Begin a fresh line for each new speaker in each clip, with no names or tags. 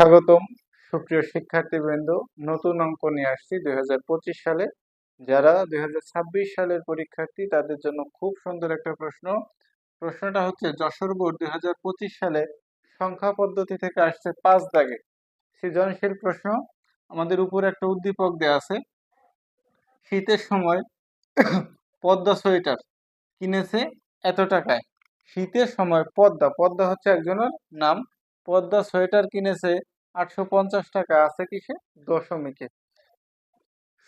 স্বাগতম সুপ্রিয় শিক্ষার্থীবৃন্দ। নতুন অঙ্ক নিয়ে আসছি 2025 সালে। যারা 2026 সালের পরীক্ষার্থী তাদের জন্য খুব সুন্দর একটা প্রশ্ন। প্রশ্নটা হচ্ছে যশোর বোর্ড 2025 সালে সংখ্যা পদ্ধতি থেকে আসছে 5 দাগে। সৃজনশীল প্রশ্ন। আমাদের উপরে একটা উদ্দীপক দেয়া আছে। শীতের সময় পদ্মা সোয়েটার কিনেছে এত টাকায়। শীতের সময় পদ্মা পদ্মা হচ্ছে একজনের নাম। পদ্মা সোয়েটার কিনেছে 850 টাকা, আছে কিসে? দশমিকে।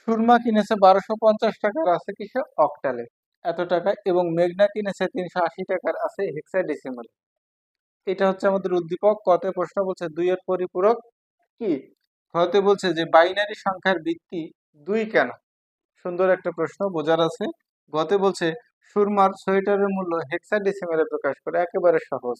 সুরমা কিনেছে 1250 টাকার, আছে কিসে? অক্টালে। এত টাকা। এবং মেঘনা কিনেছে 380 টাকার, আছে হেক্সাডেসিমালে। এটা হচ্ছে আমাদের উদ্দীপক। কতে প্রশ্ন বলছে 2 এর পরিপূরক কি। হতে বলছে যে বাইনারি সংখ্যার ভিত্তি 2 কেন। সুন্দর একটা প্রশ্ন, বোঝার আছে। গতে বলছে সুরমার সোয়েটারের মূল্য হেক্সাডেসিমেলে প্রকাশ করে, একেবারে সহজ,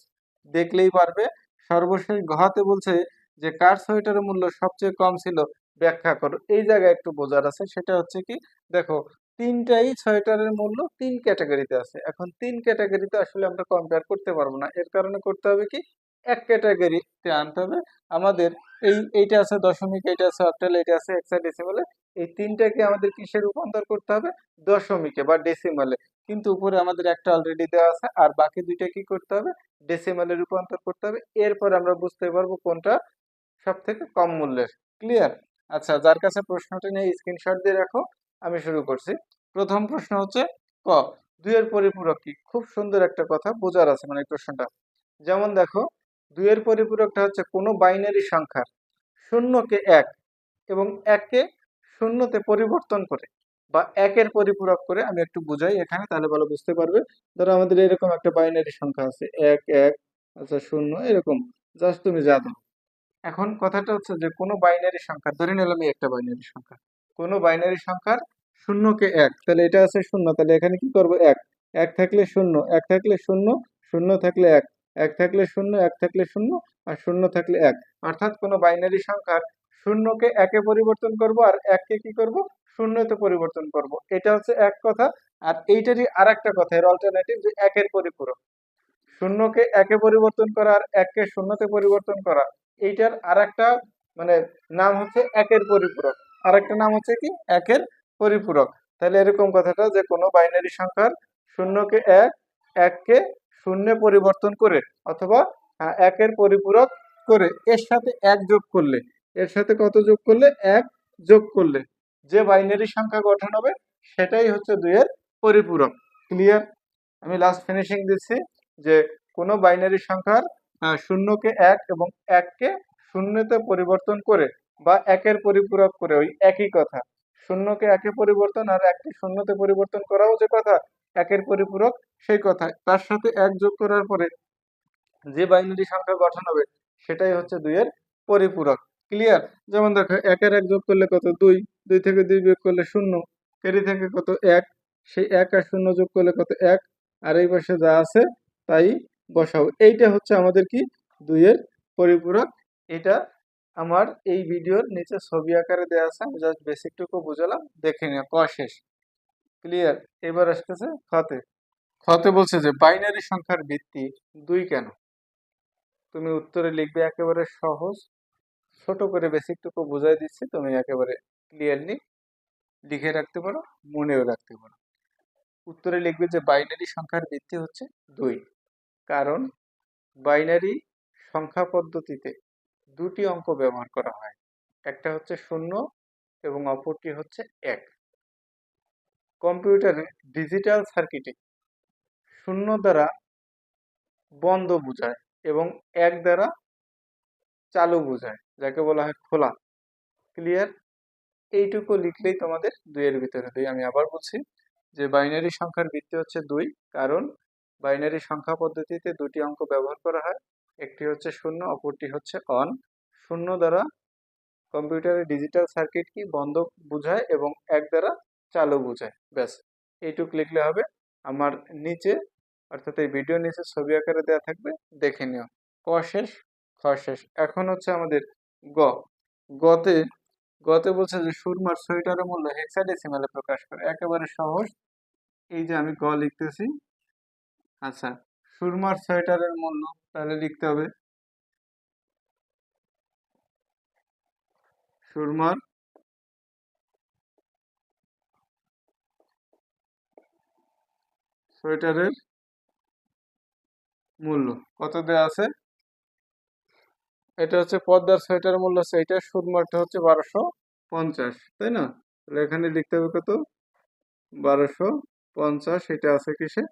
দেখলেই পারবে। সর্বশেষ ঘতে বলছে যে কার সোয়েটারের মূল্য সবচেয়ে কম ছিল, ব্যাখ্যা করো। এই জায়গায় একটু বোঝার আছে, সেটা হচ্ছে কি, দেখো তিনটাই সোয়েটারের মূল্য 3 ক্যাটাগরিতে আছে। এখন 3 ক্যাটাগরিতে আসলে আমরা কম্পেয়ার করতে পারবো না, এর কারণে করতে হবে কি, এক ক্যাটাগরিতে আনতে হবে আমাদের। এইটা আছে দশমিক, এইটা আছে অক্টাল, এইটা আছে হেক্সাডেসিমেলে। এই তিনটাকে আমাদের কিসে রূপান্তর করতে হবে? দশমিকে বা ডেসিমালে। কিন্তু উপরে আমাদের একটা অলরেডি দেওয়া আছে, আর বাকি দুইটা কি করতে হবে? ডেসিমালে রূপান্তর করতে হবে। এরপর আমরা বুঝতে পারবো কোনটা সব থেকে কম মূল্যের। ক্লিয়ার? আচ্ছা, যার কাছে প্রশ্নটা নিয়ে স্ক্রিনশট দিয়ে রাখো। আমি শুরু করছি। প্রথম প্রশ্ন হচ্ছে ক, 2 এর পরিপূরক কি। খুব সুন্দর একটা কথা, বোঝার আছে মানে প্রশ্নটা। যেমন দেখো, 2 এর পরিপূরকটা হচ্ছে কোনো বাইনারি সংখ্যার শূন্যকে 1 এবং 1কে শূন্যতে পরিবর্তন করে বা 1-এর পরিপূরক করে। আমি একটু বুঝাই এখানে, তাহলে ভালো বুঝতে পারবে। ধরো আমাদের এরকম একটা বাইনারি সংখ্যা আছে 1 1, আচ্ছা 0, এরকম। জাস্ট তুমি যা দাও। এখন কথাটা হচ্ছে যে কোনো বাইনারি সংখ্যা, ধরে নিলাম এই একটা বাইনারি সংখ্যা, কোনো বাইনারি সংখ্যার শূন্যকে 1, তাহলে এটা আছে 0, তাহলে এখানে কি করব? 1 1 থাকলে 0, 1 থাকলে 0, 0 থাকলে 1, 1 থাকলে 0, 1 থাকলে 0, আর 0 থাকলে 1। অর্থাৎ কোনো বাইনারি সংখ্যার শূন্যকে 1-এ পরিবর্তন করব আর 1-কে কি করব? 0-তে পরিবর্তন করব। এটা হচ্ছে এক কথা। আর এইটারই আর একটা কথা, এর অল্টারনেটিভ, যে 1-এর পরিপূরক। শূন্যকে 1-এ পরিবর্তন করা আর 1-কে 0-তে পরিবর্তন করা, এইটার আর একটা মানে নাম হচ্ছে 1-এর পরিপূরক। আর একটা নাম হচ্ছে কি, 1-এর পরিপূরক। তাহলে এরকম কথাটা, যে কোনো বাইনারি সংখ্যার শূন্যকে 1, 1-কে 0-এ পরিবর্তন করে, অথবা 1-এর পরিপূরক করে, এর সাথে 1 যোগ করলে, এর সাথে কত যোগ করলে? 1 যোগ করলে যে বাইনারি সংখ্যা গঠন হবে, সেটাই হচ্ছে 2 এর পরিপূরক। ক্লিয়ার? আমি লাস্ট ফিনিশিং দিচ্ছি, যে কোনো বাইনারি সংখ্যার শূন্যকে 1 এবং 1-কে 0-তে পরিবর্তন করে বা 1-এর পরিপূরক করে, ওই একই কথা। শূন্যকে 1-এ পরিবর্তন আর 1-কে 0-তে পরিবর্তন করাও যে কথা, 1-এর পরিপূরক সেই কথা। তার সাথে 1 যোগ করার পরে যে বাইনারি সংখ্যা গঠন হবে, সেটাই হচ্ছে 2 এর পরিপূরক। ক্লিয়ার? যেমন দেখো, 1-এর 1 যোগ করলে কত? 2, 2 থেকে 2 বিয়োগ করলে 0, এরই থেকে কত? 1, সেই 1 আর 0 যোগ করলে কত? 1, আর এই পাশে যা আছে তাই বসাও। এইটা হচ্ছে আমাদের কি, 2 এর পরিপূরক। এটা আমার এই ভিডিওর নিচে ছবি আকারে দেওয়া আছে, আমি জাস্ট বেসিকটুকু বুঝালাম, দেখে নিও। ক শেষ। ক্লিয়ার? এবার আসতেছে খতে। খতে বলছে যে বাইনারি সংখ্যার ভিত্তি 2 কেন। তুমি উত্তরে লিখবে একেবারে সহজ, ছোট করে বেসিকটুকু বুঝাই দিচ্ছি, তুমি একেবারে ক্লিয়ারলি লিখে রাখতে পারো, মনেও রাখতে পারো। উত্তরে লিখবে যে বাইনারি সংখ্যার ভিত্তি হচ্ছে 2, কারণ বাইনারি সংখ্যা পদ্ধতিতে 2টি অঙ্ক ব্যবহার করা হয়। একটা হচ্ছে 0 এবং অপরটি হচ্ছে 1। কম্পিউটারে ডিজিটাল সার্কিটে 0 দ্বারা বন্ধ বোঝায় এবং 1 দ্বারা চালু বোঝায়, যাকে বলা হয় খোলা। ক্লিয়ার? এইটুকু লিখলেই তোমাদের 2 এর ভিতরে 2। আমি আবার বলছি যে বাইনারি সংখ্যার ভিত্তি হচ্ছে 2, কারণ বাইনারি সংখ্যা পদ্ধতিতে 2টি অঙ্ক ব্যবহার করা হয়। একটি হচ্ছে 0, অপরটি হচ্ছে অন। 0 দ্বারা কম্পিউটারের ডিজিটাল সার্কিট কি বন্ধ বোঝায় এবং 1 দ্বারা চালু বোঝায়। ব্যাস, এইটুক লিখলে হবে। আমার নিচে, অর্থাৎ এই ভিডিও নিচে ছবি আকারে দেওয়া থাকবে, দেখে নিও। ক শেষ, খ শেষ। এখন হচ্ছে আমাদের গ। গতে গতে বলছে যে সুরমার সোয়েটারের মূল্য হেক্সাডেসিমালে প্রকাশ করে, একেবারে সহজ। এই যে আমি গ লিখতেছি। আচ্ছা, সুরমার সোয়েটারের মূল্য তাহলে লিখতে হবে সুরমার সোয়েটারের মূল্য কত দেওয়া আছে? এটা হচ্ছে পদ্মার সোয়েটার মূল্য হচ্ছে এটা, সুরমারটা হচ্ছে 1250, তাই না? তাহলে এখানে লিখতে হবে কত? 1250। এটা আছে কিসে?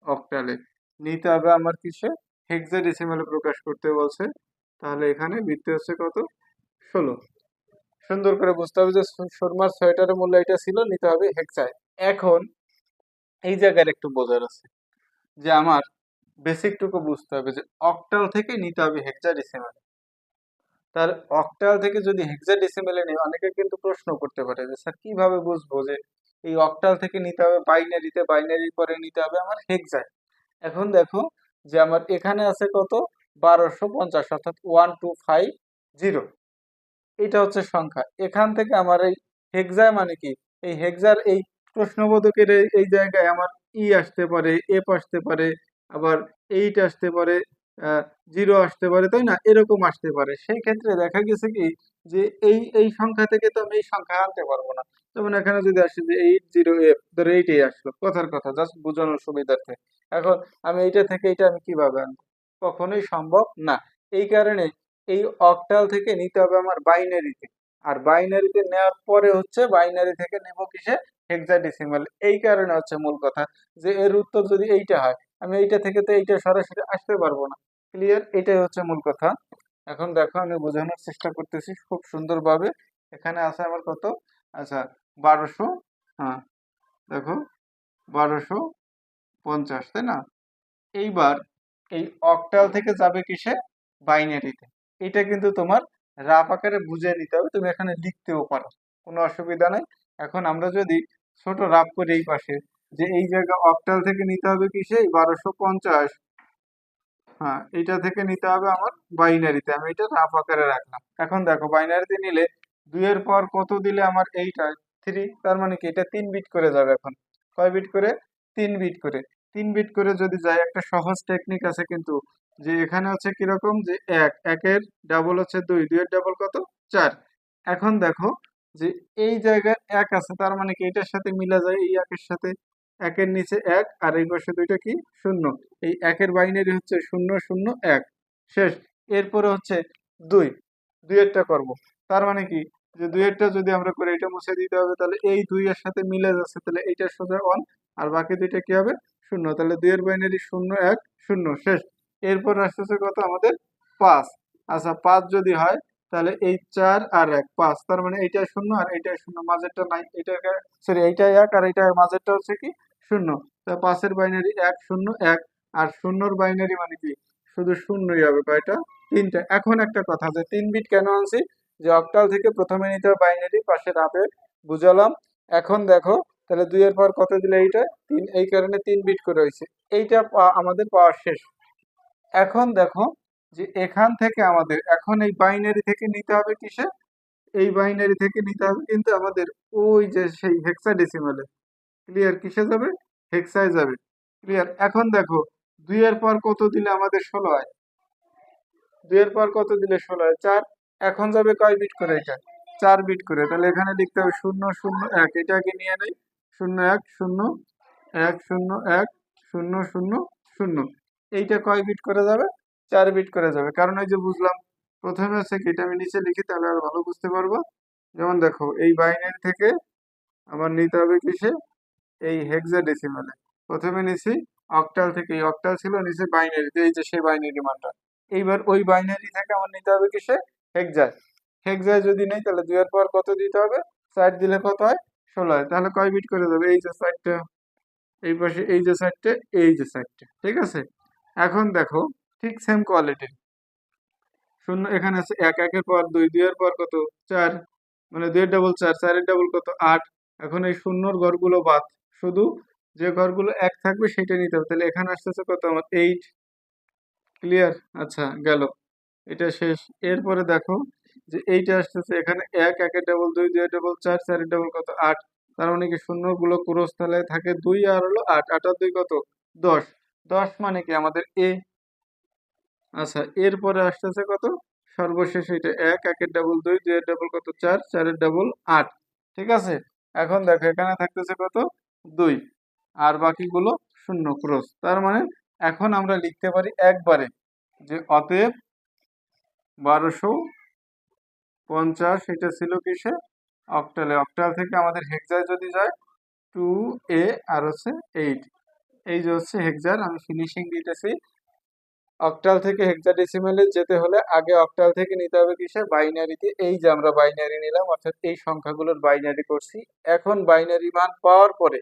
অক্টালে। নিতে হবে আমার কিসে? হেক্সাডেসিমালে প্রকাশ করতে বলছে। তাহলে এখানে বৃত্তি হচ্ছে কত? 16। সুন্দর করে বুঝতে হবে যে সুরমার সোয়েটারের মূল্য এটা ছিল, নিতে হবে হেক্সায়। এখন এই জায়গায় একটু বোঝার আছে যে আমার বেসিকটুকু বুঝতে হবে যে অক্টাল থেকে নিতে হবে হেক্সাডেসিমাল। তার অক্টাল থেকে যদি হেক্সাডেসিমেলে নেই, অনেকে কিন্তু প্রশ্ন করতে পারে যে স্যার কিভাবে বুঝবো যে এই অক্টাল থেকে নিতে হবে বাইনারিতে, বাইনারি পরে নিতে হবে আমার হেক্সায়। এখন দেখো যে আমার এখানে আছে কত? 1250, অর্থাৎ 1250। এটা হচ্ছে সংখ্যা। এখান থেকে আমার এই হেক্সা মানে কি? এই হেক্সার এই প্রশ্নবোধকের এই জায়গায় আমার আসতে পারে, এফ আসতে পারে, আবার 8 আসতে পারে, 0 আসতে পারে, তাই না? এরকম আসতে পারে। সেই ক্ষেত্রে দেখা গেছে কি যে এই সংখ্যা থেকে তো আমি এই সংখ্যা আনতে পারবো না। যেমন এখানে যদি আসে যে 80F, ধরো এইটাই আসলো, কথার কথা, জাস্ট বোঝানোর সুবিধার্থে। এখন আমি এইটা থেকে এইটা আমি কিভাবে আনবো? কখনোই সম্ভব না। এই কারণে এই অক্টাল থেকে নিতে হবে আমার বাইনারিতে, আর বাইনারিতে নেওয়ার পরে হচ্ছে বাইনারি থেকে নেব কিসে? হেক্সাডেসিমাল। এই কারণে হচ্ছে মূল কথা যে এর উত্তর যদি এইটা হয়, আমি এইটা থেকে তো এইটা সরাসরি আসতে পারবো না। ক্লিয়ার? এটাই হচ্ছে মূল কথা। এখন দেখো আমি বোঝানোর চেষ্টা করতেছি খুব সুন্দরভাবে। এখানে আছে আমার কত? আচ্ছা, 1200। হ্যাঁ, দেখো 1250, তাই না? এইবার এই অক্টাল থেকে যাবে কিসে? বাইনারিতে। এটা কিন্তু তোমার রাফ আকারে বুঝে নিতে হবে, তুমি এখানে লিখতেও পারো, কোনো অসুবিধা নাই। এখন আমরা যদি ছোট রাফ করি এই পাশে, যে এই জায়গা অক্টাল থেকে নিতে হবে কিসে? 1250। হ্যাঁ, এইটা থেকে নিতে হবে আমার বাইনারিতে, আমি এটা রাফ আকারে রাখলাম। এখন দেখো বাইনারিতে নিলে 2 এর পর কত দিলে আমার এইটা 3, তার মানে কি এটা 3 বিট করে যাবে। এখন কয় বিট করে? 3 বিট করে। 3 বিট করে যদি যায়, একটা সহজ টেকনিক আছে কিন্তু, যে এখানে হচ্ছে কিরকম যে একের ডাবল হচ্ছে 2, 2 এর ডাবল কত? 4। এখন দেখো যে এই জায়গায় 1 আছে, তার মানে কি এটার সাথে মিলা যায় এই একের সাথে। একের নিচে 1 আর এই পাশে দুইটা কি? 0। এই একের বাইনারি হচ্ছে 001। শেষ। এরপরে হচ্ছে 2, 2 এরটা করব। তার মানে কি যে 2 এরটা যদি আমরা করে এটা মুছে দিতে হবে, তাহলে এই 2 এর সাথে মিলে যাচ্ছে, তাহলে এইটা সোজা 1, আর বাকি দুইটা কি হবে? 0। তাহলে 2 এর বাইনারি 010। শেষ। এরপর আসতেছে কত আমাদের? 5। আচ্ছা, 5 যদি হয় তাহলে এই 4 আর 1 5, তার মানে এইটা 0 আর এইটা 0, মাঝেরটা নাই। এইটা সরি, এইটা 1 আর এইটা মাঝেরটা হচ্ছে কি? 0। তা 5 এর বাইনারি 101, আর 0 এর বাইনারি মানে কি? শুধু শূন্যই হবে। কয়টা? 3টা। এখন একটা কথা, যে 3 বিট কেন আনছি? যে অক্টাল থেকে প্রথমে নিতে হবে বাইনারি, পাশে রাফে বুঝালাম। এখন দেখো তাহলে 2 এর পর কত দিলে? এইটা 3, এই কারণে 3 বিট করে হয়েছে। এইটা আমাদের পাওয়া শেষ। এখন দেখো যে এখান থেকে আমাদের এখন এই বাইনারি থেকে নিতে হবে কিসে? এই বাইনারি থেকে নিতে হবে কিন্তু আমাদের ওই যে সেই হেক্সাডেসিমালে। ক্লিয়ার? কিসে যাবে? হেক্সায় যাবে। ক্লিয়ার? এখন দেখো 2 এর পর কত দিলে আমাদের 16 হয়? 2 এর পর কত দিলে 16 হয়? 4। এখন যাবে কয় বিট করে এটা? 4 বিট করে। তাহলে এখানে লিখতে হবে 001, এটাকে নিয়ে নেই। 01 0 1 0 1 0 0 0। এইটা কয় বিট করে যাবে? 4 বিট করে যাবে। কারণ এই যে বুঝলাম প্রথমে হচ্ছে কি, এটা আমি নিচে লিখি তাহলে আর ভালো বুঝতে পারবো। যেমন দেখো এই বাইনারি থেকে আমার নিতে হবে কিসে? এই হেক্সাডেসিমালে। প্রথমে নিছি অক্টাল থেকে, এই অক্টাল ছিল নিচে বাইনারিতে, এই যে সেই বাইনারি মানটা। এইবার ওই বাইনারি থেকে আমার নিতে হবে কিসে? হেক্সায়। হেক্সায় যদি নেই তাহলে 2 এর পর কত দিতে হবে? 4 দিলে কত হয়? 16 হয়। তাহলে কয় বিট করে যাবে? এই যে 4টা, এই পাশে এই যে 4টে, এই যে 4টে। ঠিক আছে? এখন দেখো ঠিক সেম কোয়ালিটির 0 এখানে আছে 1, 1 এর পর 2, 2 এর পর কত? 4, মানে 2 এর ডাবল 4, 4 এর ডাবল কত? 8। এখন এই শূন্যর ঘরগুলো বাদ, শুধু যে ঘরগুলো 1 থাকবে সেটা নিতে হবে। তাহলে এখানে আসতেছে কত আমার? 8। ক্লিয়ার? আচ্ছা, গেল। এটা শেষ। এরপরে দেখো যে এইটা আসতেছে এখানে 1, 1 এর ডাবল 2, 2 এর ডাবল 4, 4 এর ডাবল কত? 8। তার মানে কি শূন্যগুলো ক্রসতলে থাকে 2 আর হলো 8, 8 আর 2 কত? 10। 10 মানে কি আমাদের এ। আচ্ছা, এরপরে আসতেছে কত? সর্বশেষ এটা এক, একের ডাবল দুই, দুইয়ের ডাবল কত চার, চারের ডাবল আট। ঠিক আছে, এখন দেখো এখানে থাকতেছে কত দুই, আর বাকিগুলো শূন্য ক্রস। তার মানে এখন আমরা লিখতে পারি একবারে যে অতএব 1250 এটা ছিল কিসে, অক্টালে। অক্টাল থেকে আমাদের হেক্সায় যদি যায় 2a আর হচ্ছে 8, এই যে হচ্ছে হেক্সার। আমি ফিনিশিং দিতেছি। অক্টাল থেকে হেক্সাডেসিমেলে যেতে হলে আগে অক্টাল থেকে নিতে হবে কিসে, বাইনারিতে। এই যে আমরা বাইনারি নিলাম, অর্থাৎ এই সংখ্যাগুলোর বাইনারি করছি। এখন বাইনারি মান পাওয়ার পরে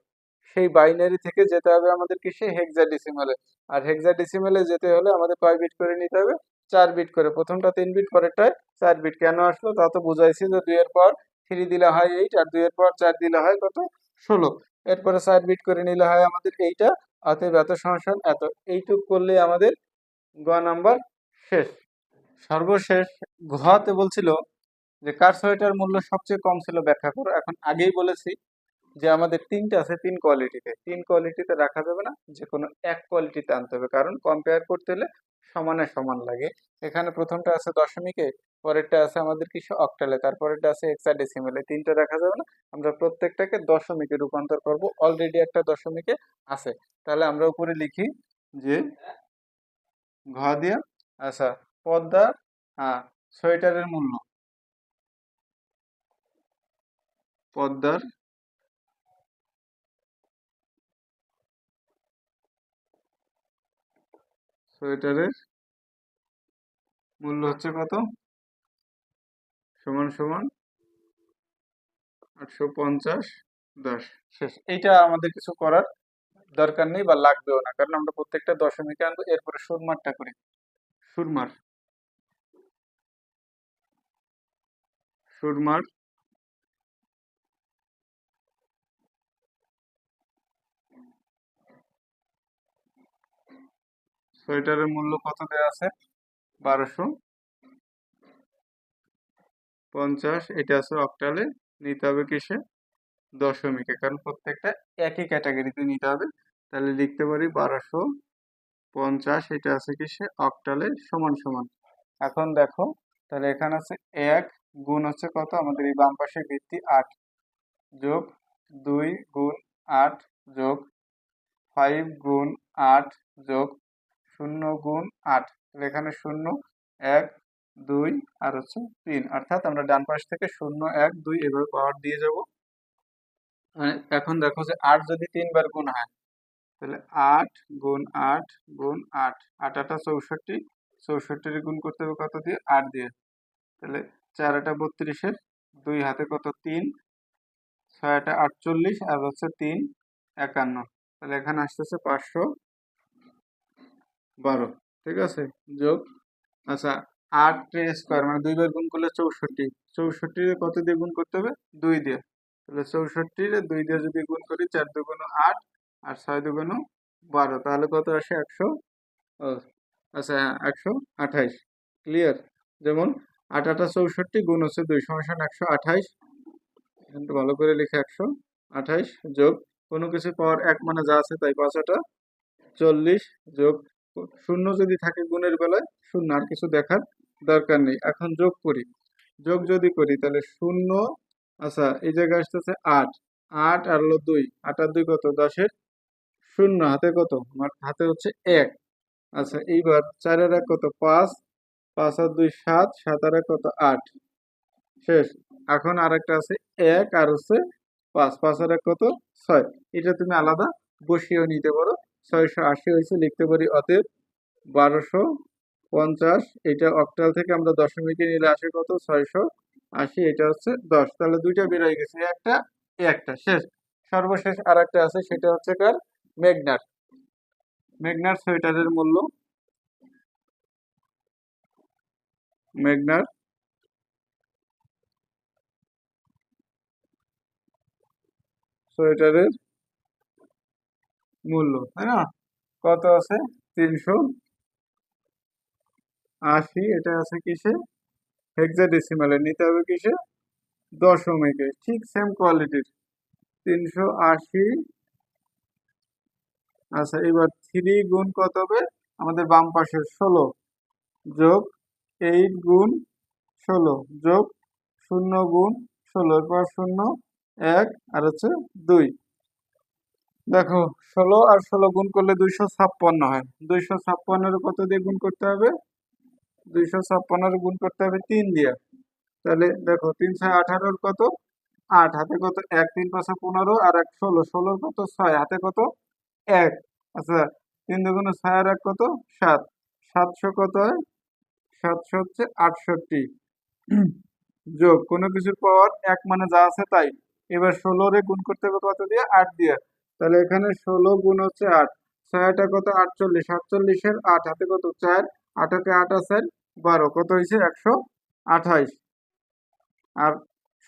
সেই বাইনারি থেকে যেতে হবে আমাদের কিসে, হেক্সাডেসিমেলে। আর হেক্সাডেসিমেলে যেতে হলে আমাদের কয় বিট করে নিতে হবে, 4 বিট করে। প্রথমটা 3 বিট, পরেরটায় 4 বিট। কেন আসলো তা তো বুঝাইছি যে 2 এর পাওয়ার 3 দিলে হয় 8, আর 2 এর পাওয়ার 4 দিলে হয় কত, 16। এরপরে 4 বিট করে নিলে হয় আমাদের এইটা। অতএব এত সমান এত। এইটুক করলে আমাদের গ নাম্বার শেষ। সর্বশেষ ঘতে বলছিল যে কার সোয়েটার মূল্য সবচেয়ে কম ছিল ব্যাখ্যা করো। এখন আগেই বলেছি যে আমাদের তিনটা আছে, তিন কোয়ালিটিতে। তিন কোয়ালিটিতে রাখা যাবে না, যে কোনো এক কোয়ালিটিতে আনতে হবে, কারণ কম্পেয়ার করতে হলে সমানে সমান লাগে। এখানে প্রথমটা আছে দশমিকে, পরেরটা আছে আমাদের কিছু অক্টালে, তারপরেরটা আছে হেক্সাডেসিমেলে। তিনটা রাখা যাবে না, আমরা প্রত্যেকটাকে দশমিকে রূপান্তর করব। অলরেডি একটা দশমিকে আছে, তাহলে আমরা উপরে লিখি যে ঘ দিয়া, আচ্ছা, পদ্মার, হ্যাঁ, সোয়েটারের মূল্য, পদ্মার সোয়েটারের মূল্য হচ্ছে কত, সমান সমান 850 10। শেষ। এইটা আমাদের কিছু করার দরকার নেই বা লাগবেও না, কারণ আমরা প্রত্যেকটা দশমিকে আনবো। এরপরে সুরমারটা করি। সুরমার, সুরমার সোয়েটারের মূল্য কত দেওয়া আছে, 1250। এটা আছে অক্টালে, নিতে হবে কিসে, দশমিকে, কারণ প্রত্যেকটা একই ক্যাটাগরিতে নিতে হবে। তাহলে লিখতে পারি 1250, এটা আছে কিসে, অক্টালে, সমান সমান। এখন দেখো, তাহলে এখানে আছে 1 গুণ হচ্ছে কত, আমাদের এই বাম পাশে ভিত্তি 8, যোগ 2 গুণ 8, যোগ 5 গুণ 8, যোগ 0 গুণ 8। তাহলে এখানে 0 1 2 আর হচ্ছে 3, অর্থাৎ আমরা ডান পাশ থেকে 0 1 2 এভাবে পাওয়ার দিয়ে যাব। এখন দেখো যে 8 যদি 3 বার গুণ হয়, তাহলে 8 গুণ 8 গুণ 8, 8 8 64, 64 গুণ করতে হবে কত দিয়ে, 8 দিয়ে। তাহলে 4 8 32, 2 হাতে কত 3, 6 8 48, আর হচ্ছে 3 51। তাহলে এখানে আসতেছে 512। ঠিক আছে, যোগ, আচ্ছা, 8 স্কোয়ার মানে 2 বার গুণ করলে 64, 64 কত দিয়ে গুণ করতে হবে, 2 দিয়ে। তাহলে 64 2 দিয়ে যদি গুণ করি, 4 দুগুণ 8 আর 6 দুগুণ 12, তাহলে কত আসে, 100, আচ্ছা হ্যাঁ, 128। ক্লিয়ার। যেমন 8 8 64 গুণ হচ্ছে 2 সমান 128। কিন্তু ভালো করে লিখে 128, যোগ কোনো কিছু পাওয়ার এক মানে যা আছে তাই, 5 8 40, যোগ শূন্য যদি থাকে গুণের বেলায় শূন্য, আর কিছু দেখার দরকার নেই। এখন যোগ করি, যোগ যদি করি তাহলে শূন্য, আচ্ছা এই জায়গায় আসতেছে 8, 8 আর হলো 2, 8 আর 2 কত, 10 শূন্য, হাতে কত, আমার হাতে হচ্ছে 1। আচ্ছা এইবার 4 আর 1 কত, 5, 5 আর 2 7, 7 আর 1 কত, 8। শেষ। এখন আরেকটা আছে 1 আর হচ্ছে 5, 5 আর 1 কত, 6। এটা তুমি আলাদা বসিয়েও নিতে পারো। 680 হয়েছে, লিখতে পারি অতএব 1250। এটা অক্টাল থেকে আমরা দশমিকে নিলে আসে কত, 680, এটা হচ্ছে 10। তাহলে দুইটা বের হয়ে গেছে, একটা একটা। শেষ। সর্বশেষ আর একটা আছে, সেটা হচ্ছে কার, মেঘনার। মেঘনার সোয়েটারের মূল্য, মেঘনার সোয়েটারের মূল্য, তাই না, কত আছে, 380। এটা আছে কিসে, হেক্সাডেসিমালে, নিতে হবে কিসে, দশমিকে। ঠিক সেম কোয়ালিটির 380। আচ্ছা এবার 3 গুণ কত হবে, আমাদের বাম পাশের 16, যোগ 8 গুণ 16 যোগ 0 গুণ 16 এরপর 0 1 আর হচ্ছে 2। দেখো 16 আর 16 গুণ করলে 256 হয়। 256 কত দিয়ে গুণ করতে হবে? 256 গুণ করতে হবে 3 দিয়ে। তাহলে দেখো 3 6 18 কত 8, হাতে কত 1, 3 5 15 আর 1 16, 16 কত 6, হাতে কত 1। আচ্ছা 3 দুগুণে 6 আর 1 কত 7, 700 কত হয়? 700 হচ্ছে 68 যোগ কোনো কিছুর পাওয়ার 1 মানে যা আছে তাই। এবার 16 রে গুণ করতে হবে কত দিয়ে? 8 দিয়ে। তাহলে এখানে 16 গুণ হচ্ছে 8, 6টা কত 48, 48 এর 8, হাতে কত 4, 8 হাতে 8 আছে 12, কত হয়েছে 128। আর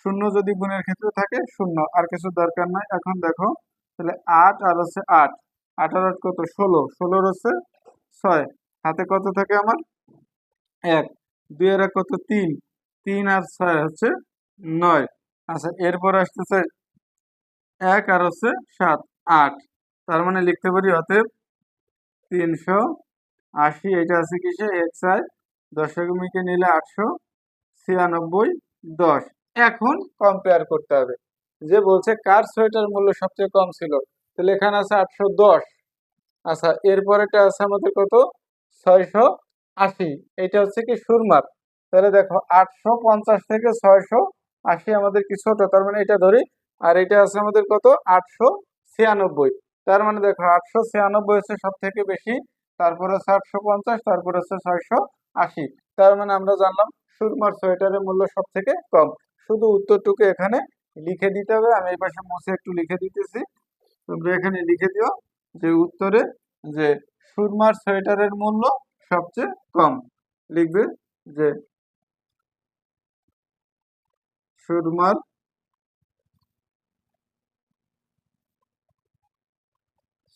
শূন্য যদি গুণের ক্ষেত্রে থাকে শূন্য, আর কিছু দরকার নাই। এখন দেখো তাহলে 8 আর হচ্ছে 8, 8 আর 8 কত 16, 16 হচ্ছে 6, হাতে কত থাকে আমার 1, 2 এর 1 কত 3, 3 আর 6 হচ্ছে 9। আচ্ছা এরপর আসতেছে 1 আর হচ্ছে 7, 8। তার মানে লিখতে পারি অতএব 380, এটা আছে কিসে এক্স আই, দশমিকে নিলে 896, 10। এখন কম্পেয়ার করতে হবে, যে বলছে কার সোয়েটার মূল্য সবচেয়ে কম ছিল, তাহলে এখানে আছে 810। আচ্ছা এরপরেটা আছে আমাদের কত 680, এটা হচ্ছে কি সুরমার। তাহলে দেখো 850 থেকে 680 আমাদের কি ছোট, তার মানে এটা ধরি। আর এটা আছে আমাদের কত 896, তার মানে দেখো 896 হচ্ছে সব থেকে বেশি, তারপরে হচ্ছে 850, তারপরে হচ্ছে 680। তার মানে আমরা জানলাম সুরমার সোয়েটারের মূল্য সব থেকে কম। শুধু উত্তরটুকু এখানে লিখে দিতে হবে। আমি এই পাশে মুছে একটু লিখে দিতেছি, তোমরা এখানে লিখে দিও যে উত্তরে যে সুরমার সোয়েটারের মূল্য সবচেয়ে কম। লিখবে যে সুরমার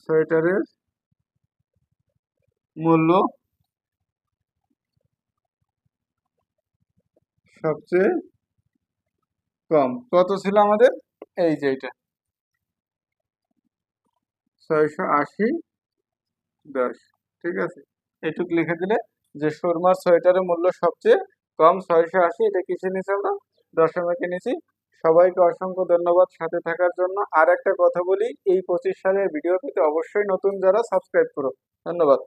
সোয়েটারের মূল্য সবচেয়ে কম। কত ছিল আমাদের? এই যে এটা 680, 10। ঠিক আছে, এটুক লিখে দিলে যে সুরমার সোয়েটারের মূল্য সবচেয়ে কম 680। এটা কিসে নিচে আমরা দশমিকে নিচি। সবাইকে অসংখ্য ধন্যবাদ সাথে থাকার জন্য। আর একটা কথা বলি, এই 25 সালের ভিডিও পেতে অবশ্যই নতুন যারা সাবস্ক্রাইব করো। ধন্যবাদ।